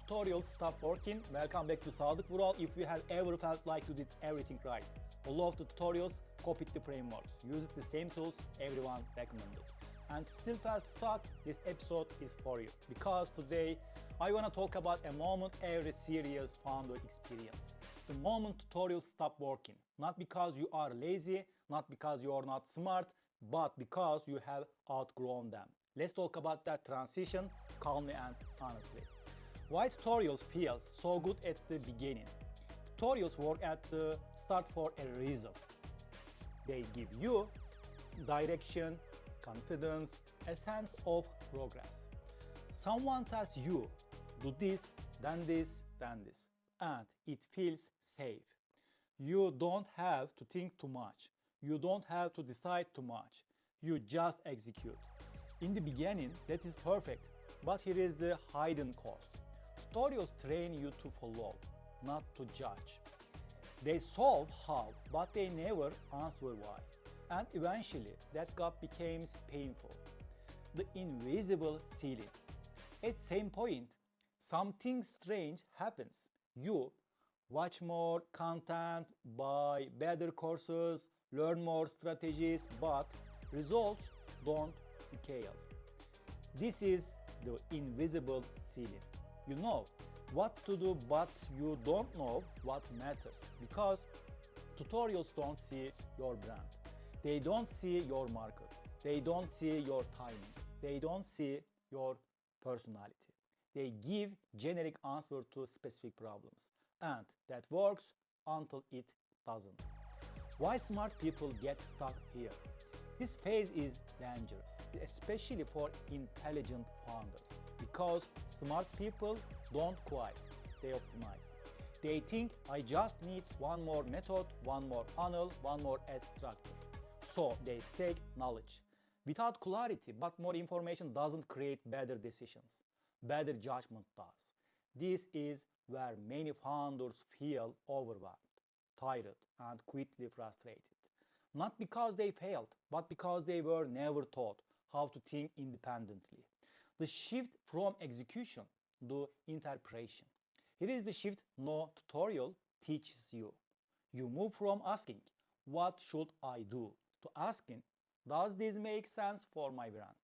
tutorials stop working, welcome back to Sadık Vural. If you have ever felt like you did everything right, all of the tutorials copied the frameworks, used the same tools everyone recommended, and still felt stuck, this episode is for you. Because today I want to talk about a moment every serious founder experience. The moment tutorials stop working, not because you are lazy, not because you are not smart, but because you have outgrown them. Let's talk about that transition calmly and honestly. Why tutorials feel so good at the beginning? Tutorials work at the start for a reason. They give you direction, confidence, a sense of progress. Someone tells you, do this, then this, then this, and it feels safe. You don't have to think too much. You don't have to decide too much. You just execute. In the beginning, that is perfect, but here is the hidden cost. Tutorials train you to follow, not to judge. They solve how, but they never answer why. And eventually, that gap becomes painful. The invisible ceiling. At same point, something strange happens. You watch more content, buy better courses, learn more strategies, but results don't scale. This is the invisible ceiling. You know what to do, but you don't know what matters, because tutorials don't see your brand. They don't see your market. They don't see your timing. They don't see your personality. They give generic answer to specific problems, and that works until it doesn't. Why smart people get stuck here? This phase is dangerous, especially for intelligent founders, because smart people don't quit, they optimize. They think, I just need one more method, one more funnel, one more ad structure. So they stack knowledge. Without clarity, but more information doesn't create better decisions. Better judgment does. This is where many founders feel overwhelmed, tired, and quickly frustrated. Not because they failed, but because they were never taught how to think independently. The shift from execution to interpretation. Here is the shift no tutorial teaches you. You move from asking, what should I do, to asking, does this make sense for my brand?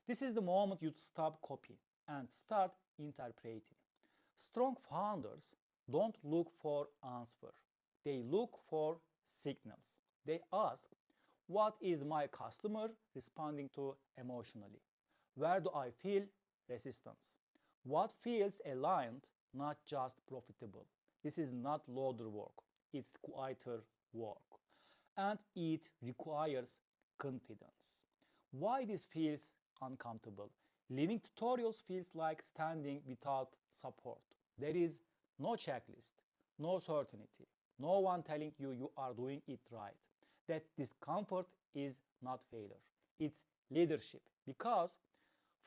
This is the moment you stop copying and start interpreting. Strong founders don't look for answers. They look for signals. They ask, what is my customer responding to emotionally? Where do I feel resistance? What feels aligned, not just profitable? This is not louder work, it's quieter work. And it requires confidence. Why this feels uncomfortable? Leaving tutorials feels like standing without support. There is no checklist, no certainty, no one telling you you are doing it right. That discomfort is not failure, it's leadership. Because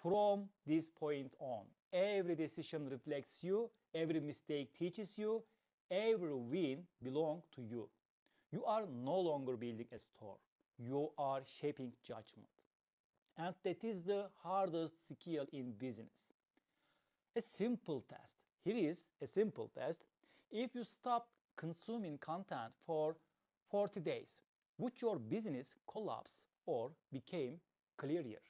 from this point on, every decision reflects you, every mistake teaches you, every win belongs to you. You are no longer building a store, you are shaping judgment. And that is the hardest skill in business. A simple test. Here is a simple test. If you stop consuming content for 40 days, would your business collapse or become clearer?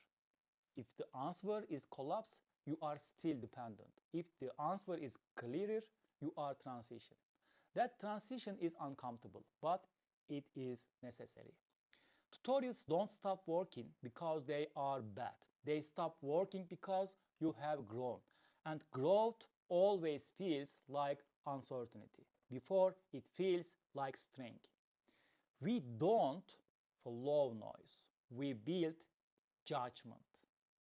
If the answer is collapse, you are still dependent. If the answer is clearer, you are transition. That transition is uncomfortable, but it is necessary. Tutorials don't stop working because they are bad. They stop working because you have grown. And growth always feels like uncertainty before it feels like strength. We don't follow noise. We build judgment.